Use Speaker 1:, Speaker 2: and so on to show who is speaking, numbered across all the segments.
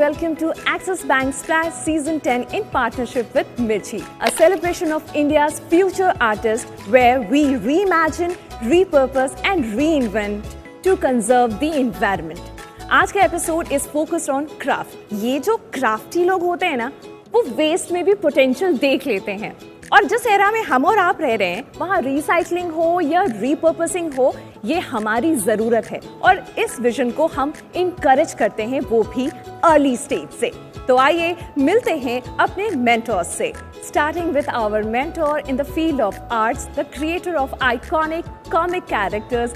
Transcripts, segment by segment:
Speaker 1: welcome to Axis Bank Splash Season 10 in partnership with Mirchi, a celebration of India's future artists where we reimagine, repurpose and reinvent to conserve the environment. आज का episode is focused on craft. ये जो crafty लोग होते हैं ना, वो waste में भी पोटेंशियल देख लेते हैं और जिस एरा में हम और आप रह रहे हैं वहाँ रिसाइकलिंग हो या रीपर्पसिंग हो, ये हमारी जरूरत है और इस विजन को हम इनकरेज करते हैं, वो भी अर्ली स्टेज से। तो आइए मिलते हैं अपने मेंटोर्स से, starting with our mentor in the field of arts, the creator of iconic comic characters,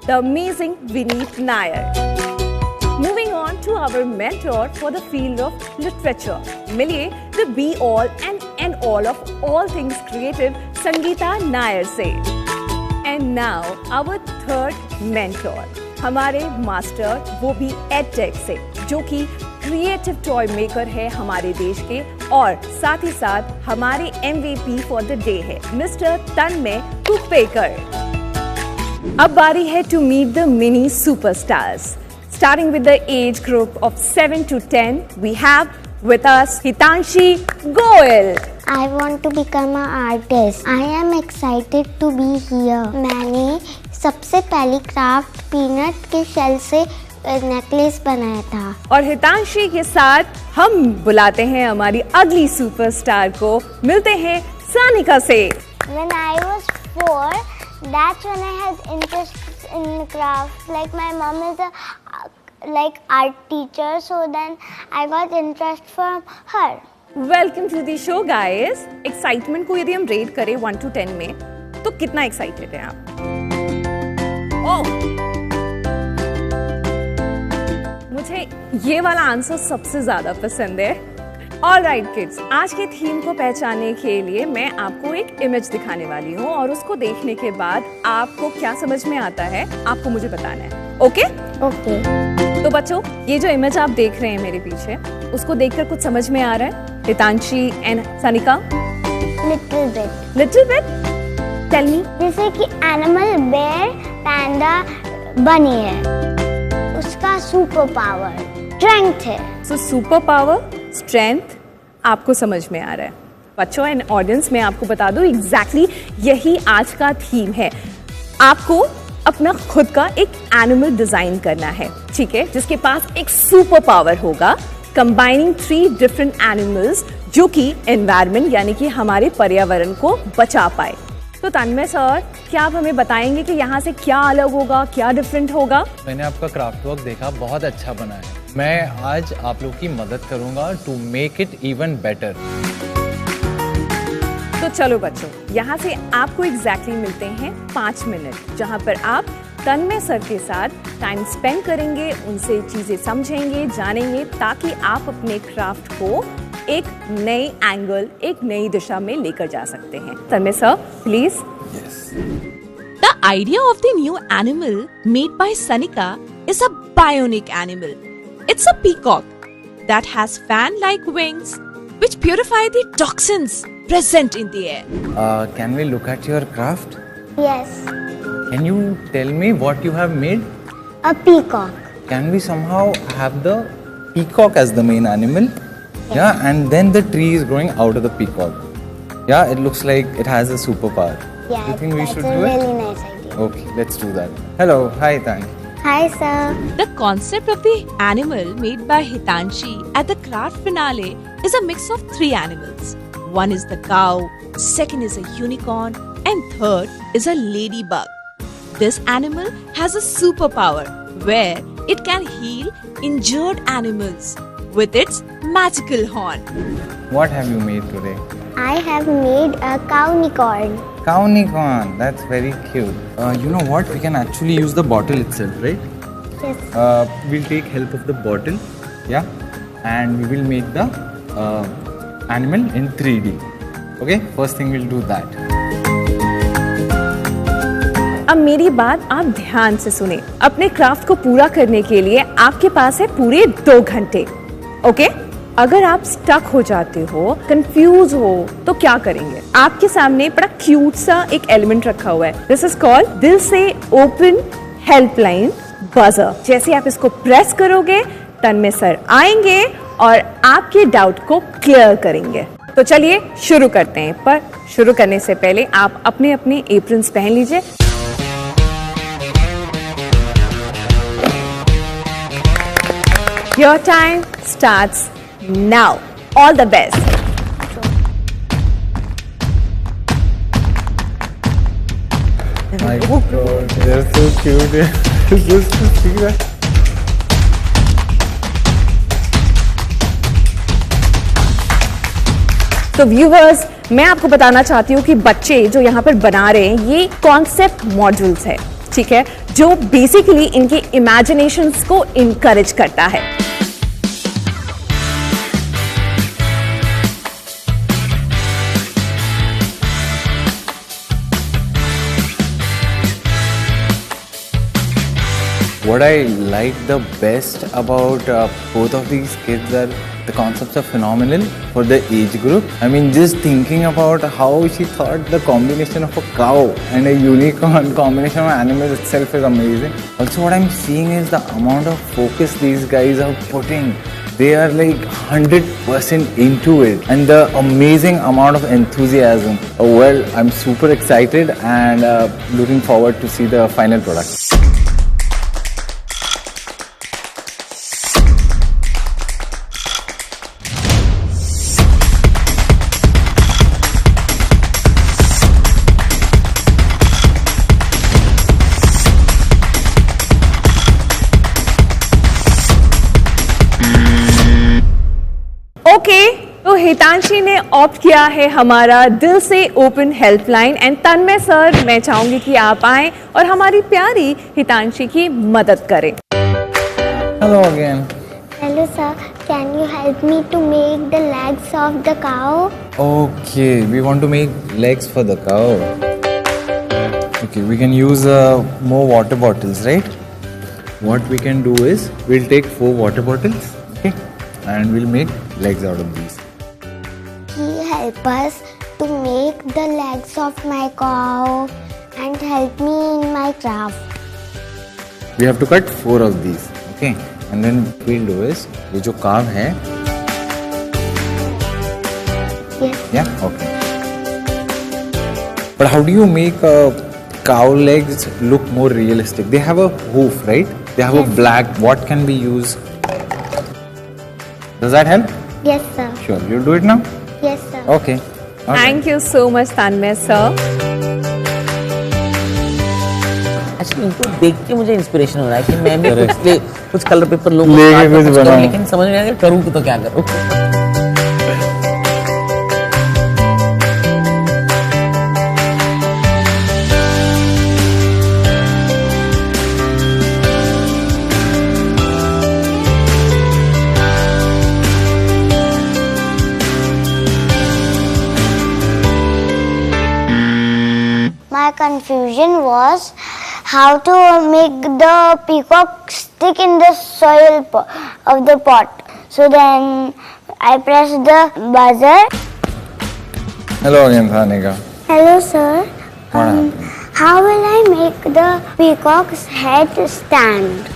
Speaker 1: the amazing Vineet Nair. Moving on to our mentor for the field of literature, मिलिए the be all and end all of all things creative, Sangeeta Nair से। And now our third mentor, हमारे master, वो भी EdTech से, जो कि creative toy maker है हमारे देश के और साथ ही साथ हमारे MVP फॉर द डे है मिस्टर तन्मय कुप्पेकर। अब बारी है to meet the mini superstars. Starting with the age group of 7 to 10, we have with us Hitanshi Goel.
Speaker 2: I want to become an artist. I am excited to be here. मैंने सबसे पहली craft peanut के shell से necklace बनाया था।
Speaker 1: और हितांशी के साथ हम बुलाते हैं हमारी अगली सुपरस्टार को। मिलते हैं सानिका से।
Speaker 2: When I was 4, that's when I had interest in craft. Like my mom is a art teacher, so then I got interest from her.
Speaker 1: Welcome to the show guys. Excitement को यदि हम rate करें 1 to 10 में, तो कितना excited हैं आप? ओह, मुझे ये वाला आंसर सबसे ज्यादा पसंद है। ऑलराइट किड्स, आज के थीम को पहचानने के लिए मैं आपको एक इमेज दिखाने वाली हूँ और उसको देखने के बाद आपको क्या समझ में आता है आपको मुझे बताना है। ओके?
Speaker 2: ओके।
Speaker 1: तो बच्चों, ये जो इमेज आप देख रहे हैं मेरे पीछे, उसको देखकर कुछ समझ में आ रहा है? Hitanshi and Sanika?
Speaker 2: Little bit.
Speaker 1: Little bit? Tell me.
Speaker 2: जैसे कि एनिमल, बेयर, पैंडा, बनी है, उसका सुपर पावर स्ट्रेंथ है।
Speaker 1: सो सुपर पावर, स्ट्रेंथ आपको समझ में आ रहा है। बच्चों एंड ऑडियंस, मैं आपको बता दूं एग्जैक्टली यही आज का थीम है। आपको अपना खुद का एक एनिमल डिजाइन करना है, ठीक है, जिसके पास एक सुपर पावर होगा, कंबाइनिंग 3 डिफरेंट एनिमल्स जो कि एनवायरनमेंट यानी कि हमारे पर्यावरण को बचा पाए। तो तन्मय सर, क्या आप हमें बताएंगे कि यहाँ से क्या अलग होगा, क्या डिफरेंट होगा?
Speaker 3: मैंने आपका क्राफ्ट वर्क देखा, बहुत अच्छा बना है। मैं आज आप लोग की मदद करूंगा to make it even better.
Speaker 1: तो चलो बच्चों, यहाँ से आपको एग्जैक्टली मिलते हैं 5 मिनट, जहाँ पर आप तन्मय सर के साथ टाइम स्पेंड करेंगे, उनसे चीजें समझेंगे, जानेंगे, ताकि आप अपने क्राफ्ट को एक नए एंगल, एक नई दिशा में लेकर जा सकते हैं। Tanmay sir, please.
Speaker 4: The idea of the new animal made by Sanika is a bionic animal. It's a peacock that has fan-like wings which purify the toxins present in the air.
Speaker 3: Can we look at your craft?
Speaker 2: Yes.
Speaker 3: Can you tell me what you have made?
Speaker 2: A peacock.
Speaker 3: Can we somehow have the peacock as the main animal? Yeah, and then the tree is growing out of the peacock. Yeah, it looks like it has a superpower.
Speaker 2: Yeah,
Speaker 3: you think we
Speaker 2: that's
Speaker 3: should
Speaker 2: a
Speaker 3: do it?
Speaker 2: really nice idea.
Speaker 3: Okay, let's do that. Hello, hi, thank.
Speaker 2: Hi, sir.
Speaker 4: The concept of the animal made by Hitanshi at the craft finale is a mix of 3 animals. One is the cow, second is a unicorn, and third is a ladybug. This animal has a superpower where it can heal injured animals with its magical horn.
Speaker 3: What have you made today?
Speaker 2: I have made a cownicorn.
Speaker 3: Cownicorn, that's very cute. You know what? We can actually use the bottle itself, right?
Speaker 2: Yes.
Speaker 3: We'll take help of the bottle, yeah, and we will make the animal in 3D. Okay, first thing we'll do that.
Speaker 1: अब मेरी बात आप ध्यान से सुने। अपने craft को पूरा करने के लिए आपके पास है पूरे 2 घंटे। ओके? अगर आप स्टक हो जाते हो, कंफ्यूज हो, तो क्या करेंगे? आपके सामने बड़ा क्यूट सा एक एलिमेंट रखा हुआ है। दिस इज कॉल्ड दिल से ओपन हेल्पलाइन बजर। जैसे आप इसको प्रेस करोगे, तन्मय सर आएंगे और आपके डाउट को क्लियर करेंगे। तो चलिए शुरू करते हैं, पर शुरू करने से पहले आप अपने अपने एप्रन्स पहन लीजिए। Your time starts now. All the best.
Speaker 3: My God, they're so cute. Just to see that.
Speaker 1: तो व्यूवर्स, मैं आपको बताना चाहती हूँ कि बच्चे जो यहाँ पर बना रहे हैं ये कॉन्सेप्ट मॉड्यूल्स है, ठीक है, जो बेसिकली इनके इमेजिनेशंस को इनकरेज करता है।
Speaker 3: What I like the best about both of these kids are the concepts are phenomenal for the age group. I mean, just thinking about how she thought the combination of a cow and a unicorn combination of animals itself is amazing. Also, what I'm seeing is the amount of focus these guys are putting. They are like 100% into it, and the amazing amount of enthusiasm. Well, I'm super excited and looking forward to see the final product.
Speaker 1: Okay, तो हितांशी ने opt किया है हमारा दिल से open helpline. And Tanmay sir, मैं चाहूंगी कि आप आएं और हमारी प्यारी हितांशी की मदद करें।
Speaker 3: Hello again.
Speaker 2: Hello sir, can you help me to make the legs of the cow?
Speaker 3: Okay, we want to make legs for the cow. Okay, we can use more water bottles, right? What we can do is, we'll take 4 water bottles, okay? And we'll make legs out of these.
Speaker 2: Can you help us to make the legs of my cow and help me in my craft?
Speaker 3: We have to cut 4 of these, okay? And then what we'll do is, ये जो cow है,
Speaker 2: Yes.
Speaker 3: yeah, okay. But how do you make cow legs look more realistic? They have a hoof, right? They have a black. What can we use? Does that help?
Speaker 2: Yes sir.
Speaker 3: Sure. You'll do it now?
Speaker 2: Yes sir.
Speaker 3: Okay.
Speaker 1: Thank you so much Tanmay sir.
Speaker 5: Actually इनको देख के मुझे inspiration हो रहा है कि मैं भी कुछ कलर पेपर लूँ,
Speaker 3: लेके कुछ बनाऊं।
Speaker 5: लेकिन समझ नहीं आ रहा करूँ तो क्या करूँ।
Speaker 2: My confusion was how to make the peacock stick in the soil of the pot. So then I pressed the buzzer.
Speaker 3: Hello again, Thanika.
Speaker 2: Hello sir.
Speaker 3: What happened?
Speaker 2: How will I make the peacock's head stand?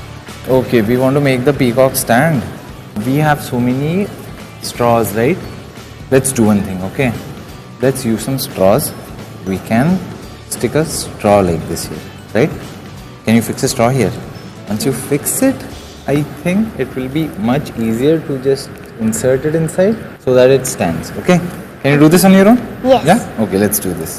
Speaker 3: Okay, we want to make the peacock stand. We have so many straws, right? Let's do one thing, okay? Let's use some straws. We can stick a straw like this here, right? Can you fix a straw here? Once you fix it, I think it will be much easier to just insert it inside so that it stands, okay? Can you do this on your own?
Speaker 2: Yes.
Speaker 3: Yeah? Okay, let's do this.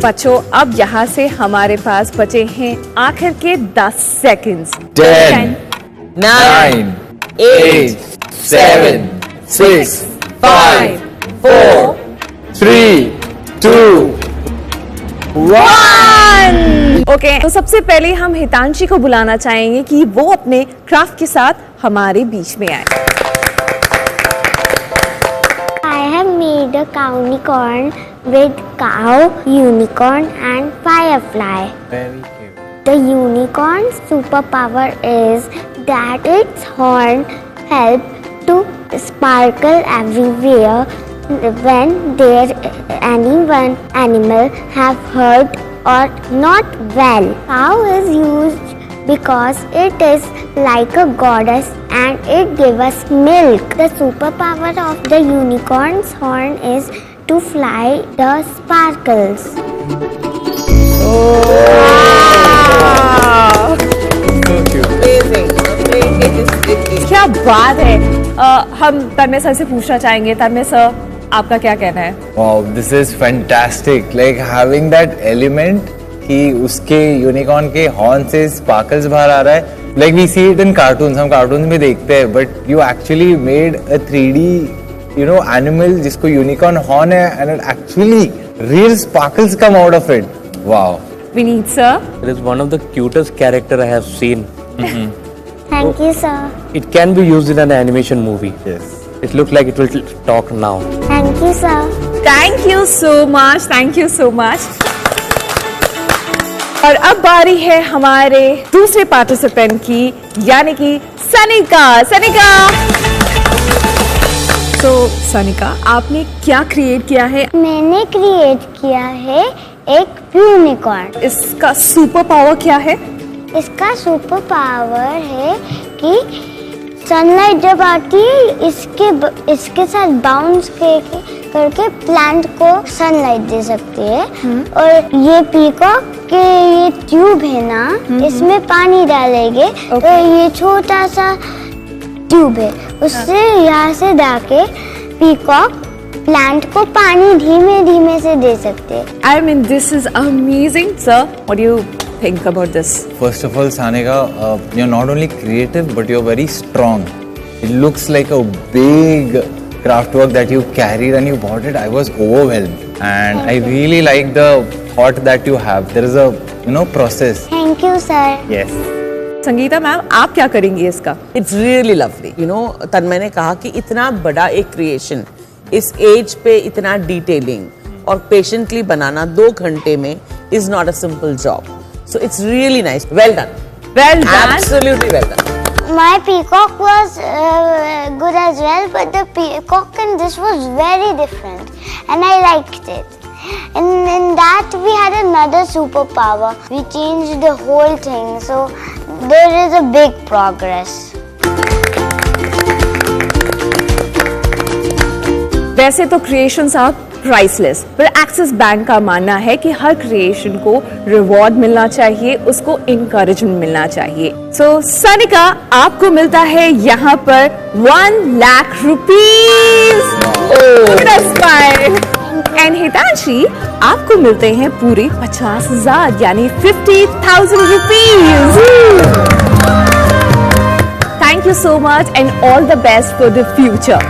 Speaker 1: बच्चों, अब यहाँ से हमारे पास बचे हैं आखिर के 10 seconds.
Speaker 3: 10, 9, 8, 7, 6, 5, 4, 3, 2, 1.
Speaker 1: Okay, तो सबसे पहले हम हितांशी को बुलाना चाहेंगे कि वो अपने क्राफ्ट के साथ हमारे बीच में आए।
Speaker 2: I have made a unicorn with cow, unicorn and firefly.
Speaker 3: Very cute.
Speaker 2: The unicorn's superpower is that its horn help to sparkle everywhere when animal have hurt or not well. Cow is used because it is like a goddess and it gives us milk. The superpower of the unicorn's horn is to fly the sparkles.
Speaker 1: क्या बात है। हम तन्मय sir से पूछना चाहेंगे, तन्मय sir आपका क्या कहना है?
Speaker 3: Wow, this is fantastic. Like having that element कि उसके यूनिकॉर्न के हॉर्न से स्पार्कल्स बाहर आ रहा है. Like we see it in cartoons, हम कार्टून में देखते हैं, but you actually made a 3D, animal जिसको यूनिकॉर्न हॉर्न है, and it actually real sparkles come out of it. Wow.
Speaker 1: Vineet sir,
Speaker 6: It is one of the cutest character I have seen.
Speaker 2: Thank you, sir.
Speaker 6: It can be used in an animation movie.
Speaker 3: Yes.
Speaker 6: It looks like it will talk now.
Speaker 2: Thank you, sir.
Speaker 1: Thank you so much, thank you so much. और अब बारी है हमारे दूसरे participant की, यानी कि सनिका। तो सनिका, आपने क्या क्रिएट किया है?
Speaker 2: मैंने क्रिएट किया है एक यूनिकॉर्न।
Speaker 1: इसका सुपर पावर क्या है?
Speaker 2: इसका सुपर पावर है कि सनलाइट जब आती है इसके साथ बाउंस करके प्लांट को सनलाइट दे सकती है। और ये पीकॉक के ये ट्यूब है ना, इसमें पानी डालेंगे तो ये छोटा सा ट्यूब है, उससे यहाँ से जाके पीकॉक प्लांट को पानी धीमे धीमे से दे सकते हैं।
Speaker 1: I mean, this is amazing, sir. What do you think about this?
Speaker 3: First of all, Sanika, you're not only creative, but you're very strong. It looks like a big craft work that you carried and you bought it. I was overwhelmed. And I really like the thought that you have. There is a, process.
Speaker 2: Thank you sir.
Speaker 3: Yes.
Speaker 1: Sangeeta ma'am, आप क्या करेंगी इसका?
Speaker 5: It's really lovely. तन्मय ने कहा कि इतना बड़ा एक क्रिएशन, इस एज पे इतना डिटेलिंग और पेशेंटली बनाना 2 घंटे में is not a simple job. So it's really nice. Well done,
Speaker 1: Well done.
Speaker 5: Absolutely well done.
Speaker 2: My peacock was good as well, but the peacock in this was very different, and I liked it. And in that we had another superpower. We changed the whole thing, so there is a big progress.
Speaker 1: वैसे तो creations are priceless, पर axis bank का मानना है कि हर creation को reward मिलना चाहिए, उसको इनकरेजमेंट मिलना चाहिए। सो सनिका, आपको मिलता है यहाँ पर 1 लाख रुपीज। एंड हितांशी, आपको मिलते हैं पूरे 50,000 यानी 50,000 rupees. Thank you so much and all the best for the future.